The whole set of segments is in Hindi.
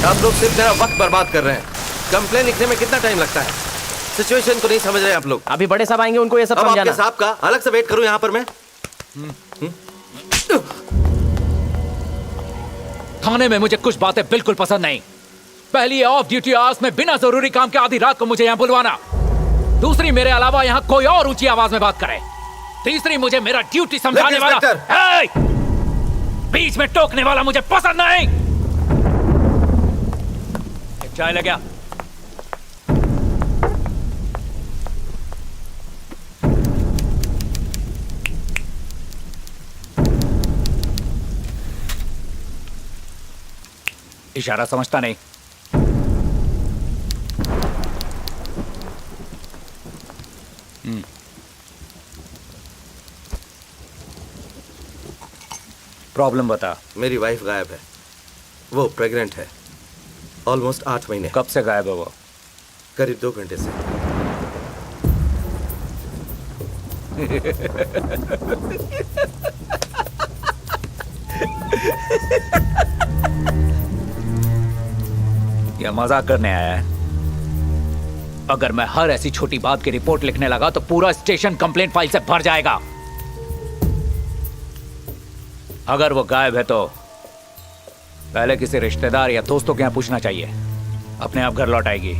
आप लोग सिर्फ मेरा वक्त बर्बाद कर रहे हैं। कंप्लेन लिखने में कितना टाइम लगता है? सिचुएशन को नहीं समझ रहे आप लोग। अभी बड़े साहब आएंगे, उनको ये सब समझाना। अब आपके साहब का अलग से वेट करूं यहाँ पर मैं? थाने में मुझे कुछ बातें बिल्कुल पसंद नहीं। पहली, ऑफ ड्यूटी आवर्स में बिना जरूरी काम के आधी रात को मुझे यहाँ बुलवाना। दूसरी, मेरे अलावा यहाँ कोई और ऊंची आवाज में बात करे। तीसरी, मुझे मेरा ड्यूटी समझाने वाला, बीच में टोकने वाला मुझे पसंद नहीं। एक चाय ले गया। इशारा समझता नहीं। प्रॉब्लम बता। मेरी वाइफ गायब है। वो प्रेग्नेंट है। ऑलमोस्ट 8 महीने। कब से गायब है वो? करीब 2 घंटे से। यह मजाक करने आया है। अगर मैं हर ऐसी छोटी बात की रिपोर्ट लिखने लगा तो पूरा स्टेशन कंप्लेंट फाइल से भर जाएगा। अगर वो गायब है तो पहले किसी रिश्तेदार या दोस्तों के यहाँ पूछना चाहिए। अपने आप घर लौट आएगी।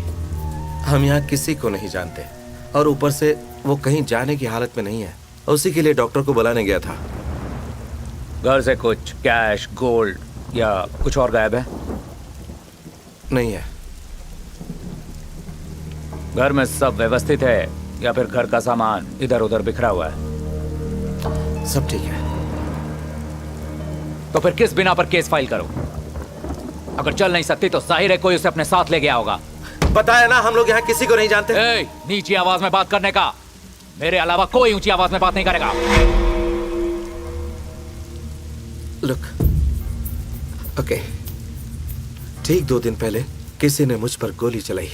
हम यहाँ किसी को नहीं जानते और ऊपर से वो कहीं जाने की हालत में नहीं है। उसी के लिए डॉक्टर को बुलाने गया था। घर से कुछ कैश, गोल्ड या कुछ और गायब है? नहीं है। घर में सब व्यवस्थित है या फिर घर का सामान इधर उधर बिखरा हुआ है? सब ठीक है। तो फिर किस बिना पर केस फाइल करो? अगर चल नहीं सकती तो जाहिर है कोई उसे अपने साथ ले गया होगा। बताया ना, हम लोग यहाँ किसी को नहीं जानते। नीची आवाज में बात करने का। मेरे अलावा कोई ऊंची आवाज में बात नहीं करेगा। लुक, ओके, ठीक 2 दिन पहले किसी ने मुझ पर गोली चलाई।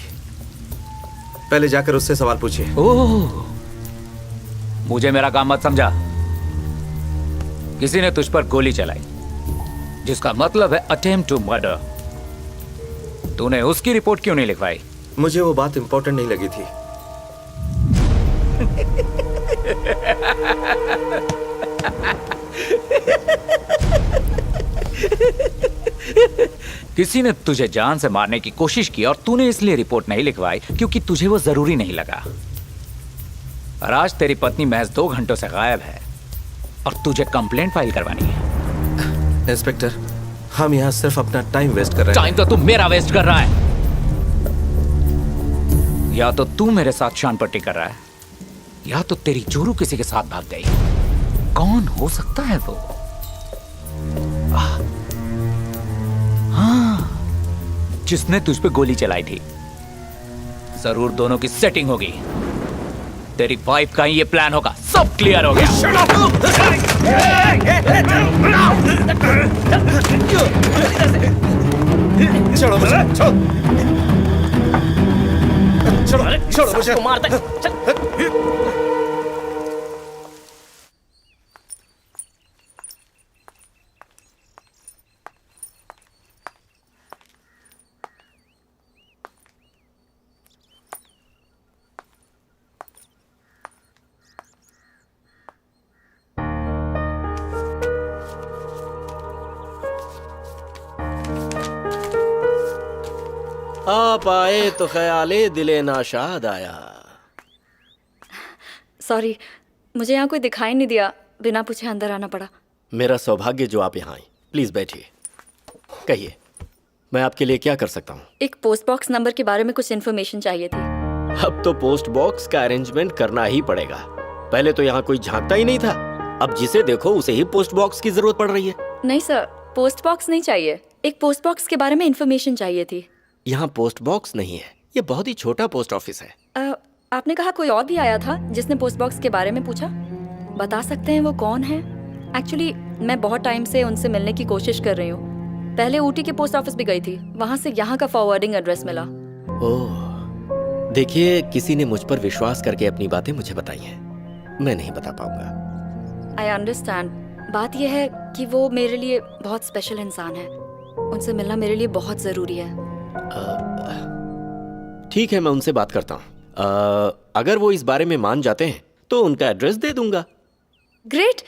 पहले जाकर उससे सवाल पूछिए। ओह, मुझे मेरा काम मत समझा। किसी ने तुझ पर गोली चलाई, जिसका मतलब है अटेम्प्ट टू मर्डर। तूने उसकी रिपोर्ट क्यों नहीं लिखवाई? मुझे वो बात इंपॉर्टेंट नहीं लगी थी। किसी ने तुझे जान से मारने की कोशिश की और तूने इसलिए रिपोर्ट नहीं लिखवाई क्योंकि तुझे वो जरूरी नहीं लगा। और आज तेरी पत्नी महज 2 घंटों से गायब है और तुझे कंप्लेंट फाइल करवानी है। इंस्पेक्टर, हम यहाँ सिर्फ अपना टाइम वेस्ट कर रहे हैं। टाइम तो तू मेरा वेस्ट कर रहा है। या तो तू मेरे साथ शान पट्टी कर रहा है या तो तेरी जोरू किसी के साथ भाग गई। कौन हो सकता है वो? हाँ, जिसने तुझ पे गोली चलाई थी। जरूर दोनों की सेटिंग होगी। तेरी वाइफ का ही ये प्लान होगा। सब क्लियर हो गया। छोड़ो मुझे, छोड़ो मुझे। मार तक चल। आप आए तो ख्याले दिले नाशाद आया। सॉरी, मुझे यहाँ कोई दिखाई नहीं दिया, बिना पूछे अंदर आना पड़ा। मेरा सौभाग्य जो आप यहाँ आए। प्लीज बैठिए। कहिए, मैं आपके लिए क्या कर सकता हूँ? एक पोस्ट बॉक्स नंबर के बारे में कुछ इन्फॉर्मेशन चाहिए थी। अब तो पोस्ट बॉक्स का अरेंजमेंट करना ही पड़ेगा। पहले तो यहाँ कोई झांकता ही नहीं था। अब जिसे देखो उसे ही पोस्ट बॉक्स की जरूरत पड़ रही है। नहीं सर, पोस्ट बॉक्स नहीं चाहिए। एक पोस्ट बॉक्स के बारे में इन्फॉर्मेशन चाहिए थी। यहाँ पोस्ट बॉक्स नहीं है, ये बहुत ही छोटा पोस्ट ऑफिस है। आपने कहा कोई और भी आया था जिसने पोस्ट बॉक्स के बारे में पूछा। बता सकते हैं वो कौन है? एक्चुअली मैं बहुत टाइम से उनसे मिलने की कोशिश कर रही हूँ। पहले ऊटी के पोस्ट ऑफिस भी गई थी, वहाँ से यहाँ का फॉरवर्डिंग एड्रेस मिला। ओह, देखिए, किसी ने मुझ पर विश्वास करके अपनी बातें मुझे बताई हैं। मैं नहीं बता पाऊंगा। I understand. बात यह है कि वो मेरे लिए बहुत स्पेशल इंसान है। उनसे मिलना मेरे लिए बहुत जरूरी है। ठीक है, मैं उनसे बात करता हूँ। अगर वो इस बारे में मान जाते हैं तो उनका एड्रेस दे दूंगा। ग्रेट।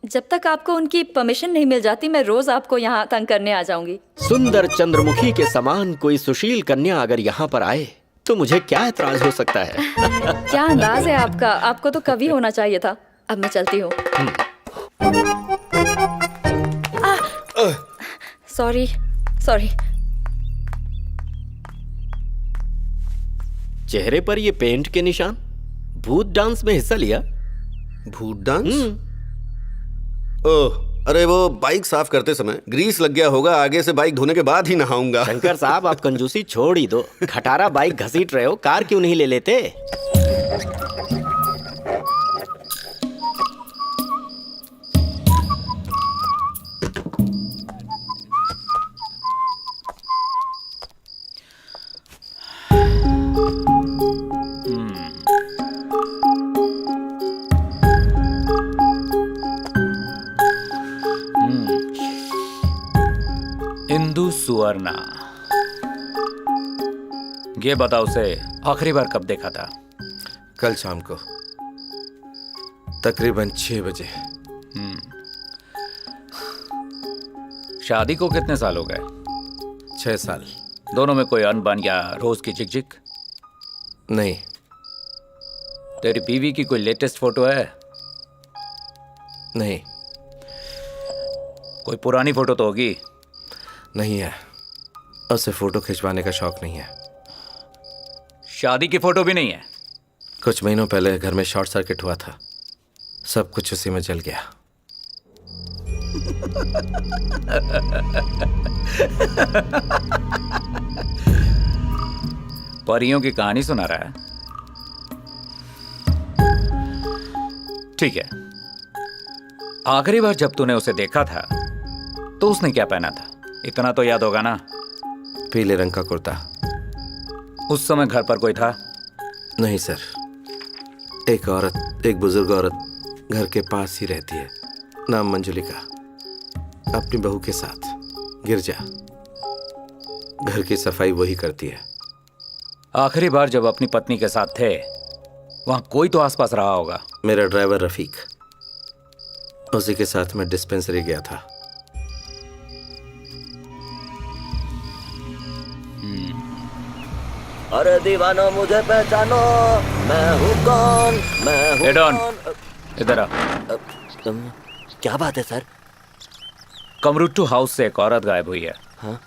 जब तक आपको उनकी परमिशन नहीं मिल जाती मैं रोज आपको यहाँ तंग करने आ जाऊंगी। सुंदर चंद्रमुखी के समान कोई सुशील कन्या अगर यहाँ पर आए तो मुझे क्या एतराज हो सकता है? क्या अंदाज है आपका, आपको तो कभी होना चाहिए था। अब मैं चलती हूँ। Sorry sorry. चेहरे पर ये पेंट के निशान। भूत डांस में हिस्सा लिया? भूत डांस? ओह, अरे वो बाइक साफ करते समय ग्रीस लग गया होगा। आगे से बाइक धोने के बाद ही नहाऊंगा। शंकर साहब, आप कंजूसी छोड़ ही दो। खटारा बाइक घसीट रहे हो, कार क्यों नहीं ले लेते? इंदु सुवर्णा, ये बताओ उसे आखिरी बार कब देखा था? कल शाम को तकरीबन 6 बजे। शादी को कितने साल हो गए? 6 साल। दोनों में कोई अनबन या रोज की झिकझिक? नहीं। तेरी बीवी की कोई लेटेस्ट फोटो है? नहीं। कोई पुरानी फोटो तो होगी? नहीं है, उसे फोटो खिंचवाने का शौक नहीं है। शादी की फोटो भी नहीं है? कुछ महीनों पहले घर में शॉर्ट सर्किट हुआ था, सब कुछ उसी में जल गया। परियों की कहानी सुना रहा है? ठीक है, आखिरी बार जब तूने उसे देखा था तो उसने क्या पहना था? इतना तो याद होगा ना? पीले रंग का कुर्ता। उस समय घर पर कोई था? नहीं सर, एक औरत, एक बुजुर्ग औरत घर के पास ही रहती है, नाम मंजुलिका, अपनी बहू के साथ। गिरजा, घर की सफाई वही करती है। आखिरी बार जब अपनी पत्नी के साथ थे वहां कोई तो आसपास रहा होगा। मेरा ड्राइवर रफीक, उसी के साथ मैं डिस्पेंसरी गया था। अरे दीवानो मुझे पहचानो, मैं हूँ कौन, मैं हूँ ए डॉन, कौन। इधर आ। क्या बात है सर? कमरुट्टू हाउस से एक औरत गायब हुई है। हाँ?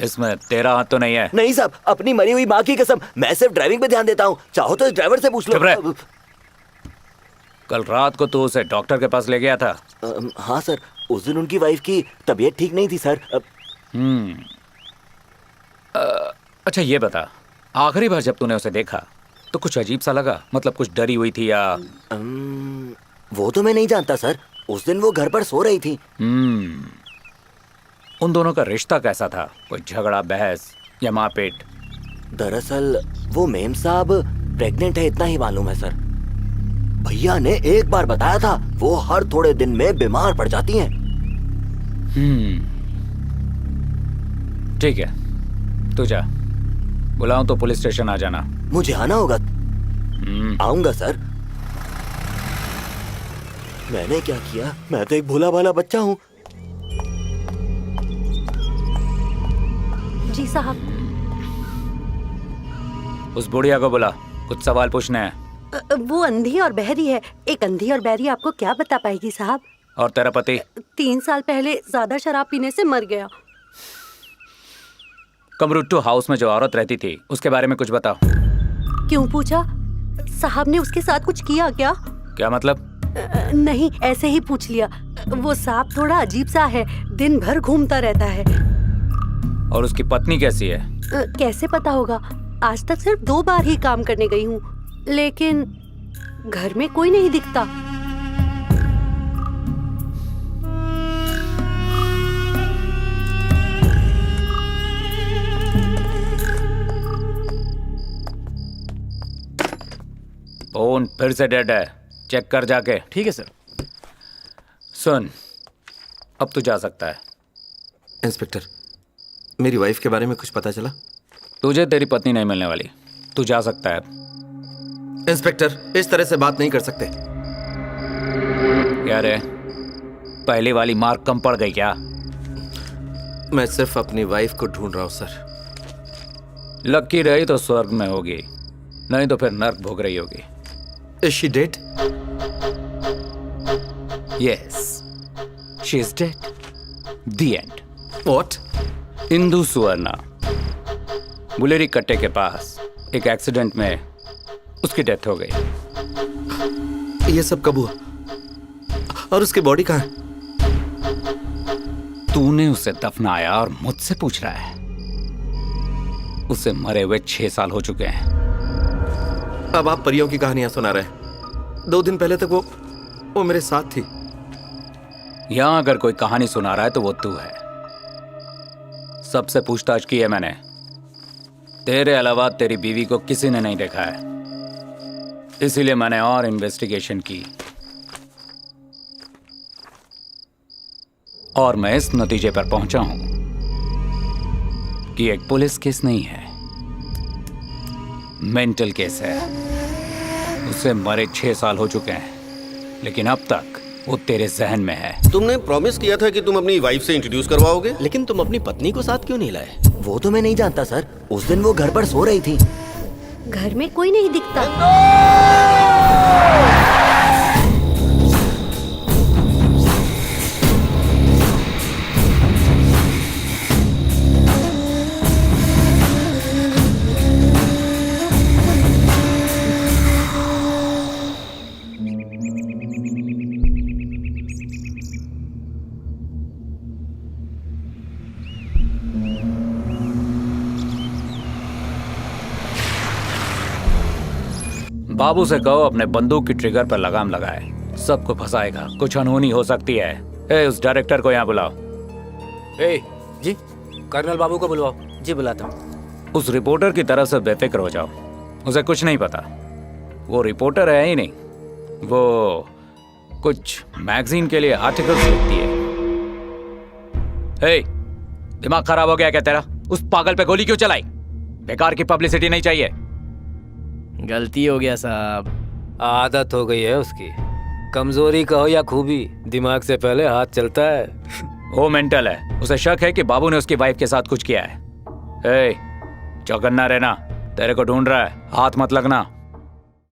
इसमें तेरा हाथ तो नहीं है? नहीं साहब, अपनी मरी हुई माँ की कसम, मैं सिर्फ ड्राइविंग पे ध्यान देता हूँ। चाहो तो इस ड्राइवर से पूछ चुप रहे। लो। कल रात को तू उसे डॉक्टर के पास ले गया था? हाँ सर, उस दिन उनकी वाइफ की तबीयत ठीक नहीं थी सर। अच्छा ये बता, आखिरी बार जब तूने उसे देखा तो कुछ अजीब सा लगा? मतलब कुछ डरी हुई थी या? वो तो मैं नहीं जानता सर, उस दिन वो घर पर सो रही थी। उन दोनों का रिश्ता कैसा था? कोई झगड़ा, बहस या मारपीट? दरअसल वो मेम साहब प्रेग्नेंट है, इतना ही मालूम है सर। भैया ने एक बार बताया था वो हर थोड़े दिन में बीमार पड़ जाती हैं। ठीक है, तू जा। बुलाऊं तो पुलिस स्टेशन आ जाना। मुझे आना होगा? आऊंगा सर। मैंने क्या किया? मैं तो एक भोला भाला बच्चा हूँ। जी साहब। उस बुढ़िया को बुला, कुछ सवाल पूछने हैं। वो अंधी और बहरी है। एक अंधी और बहरी आपको क्या बता पाएगी साहब? और तेरा पति? 3 साल पहले ज्यादा शराब पीने से मर गया। कमरुट्टू हाउस में जो औरत रहती थी उसके बारे में कुछ बताओ। क्यों पूछा? साहब ने उसके साथ कुछ किया क्या? क्या मतलब? नहीं, ऐसे ही पूछ लिया। वो सांप थोड़ा अजीब सा है, दिन भर घूमता रहता है। और उसकी पत्नी कैसी है? कैसे पता होगा? आज तक सिर्फ 2 बार ही काम करने गई हूँ, लेकिन घर में कोई नहीं दिखता। फोन फिर से डेड है, चेक कर जाके। ठीक है सर। सुन, अब तू जा सकता है। इंस्पेक्टर, मेरी वाइफ के बारे में कुछ पता चला? तुझे तेरी पत्नी नहीं मिलने वाली, तू जा सकता है। इंस्पेक्टर, इस तरह से बात नहीं कर सकते। क्या रे, पहली वाली मार कम पड़ गई क्या? मैं सिर्फ अपनी वाइफ को ढूंढ रहा हूं सर। लक्की रही तो स्वर्ग में होगी, नहीं तो फिर नर्क भोग रही होगी। Is she dead? Yes, she is dead. The end. What? Indu Suvarna बुलेरी कट्टे के पास एक एक्सीडेंट में उसकी डेथ हो गई। ये सब कब हुआ? और उसकी बॉडी कहाँ है? तूने उसे दफनाया और मुझसे पूछ रहा है? उसे मरे हुए 6 साल हो चुके हैं। अब आप परियों की कहानियां सुना रहे हैं। 2 दिन पहले तक वो मेरे साथ थी। यहां अगर कोई कहानी सुना रहा है तो वो तू है। सबसे पूछताछ की है मैंने, तेरे अलावा तेरी बीवी को किसी ने नहीं देखा है, इसीलिए मैंने और इन्वेस्टिगेशन की और मैं इस नतीजे पर पहुंचा हूं कि एक पुलिस केस नहीं है, मेंटल केस है। उसे मरे 6 साल हो चुके हैं, लेकिन अब तक वो तेरे जहन में है। तुमने प्रॉमिस किया था कि तुम अपनी वाइफ से इंट्रोड्यूस करवाओगे। लेकिन तुम अपनी पत्नी को साथ क्यों नहीं लाए? वो तो मैं नहीं जानता सर, उस दिन वो घर पर सो रही थी। घर में कोई नहीं दिखता। बाबू से कहो अपने बंदूक की ट्रिगर पर लगाम लगाए, सबको फंसाएगा। कुछ अनहोनी हो सकती है। ए, उस डायरेक्टर को यहाँ बुलाओ। ए, जी कर्नल बाबू को बुलवाओ। जी बुलाता हूँ। उस रिपोर्टर की तरफ से बेफिक्र हो जाओ, उसे कुछ नहीं पता। वो रिपोर्टर है ही नहीं, वो कुछ मैगजीन के लिए आर्टिकल्स लिखती है। ए, दिमाग खराब हो गया क्या तेरा? उस पागल पे गोली क्यों चलाई? बेकार की पब्लिसिटी नहीं चाहिए। गलती हो गया साहब, आदत हो गई है उसकी। कमजोरी कहो या खूबी, दिमाग से पहले हाथ चलता है। वो मेंटल है, उसे शक है कि बाबू ने उसकी वाइफ के साथ कुछ किया है। ए, चौकन्ना रहना, तेरे को ढूंढ रहा है, हाथ मत लगना।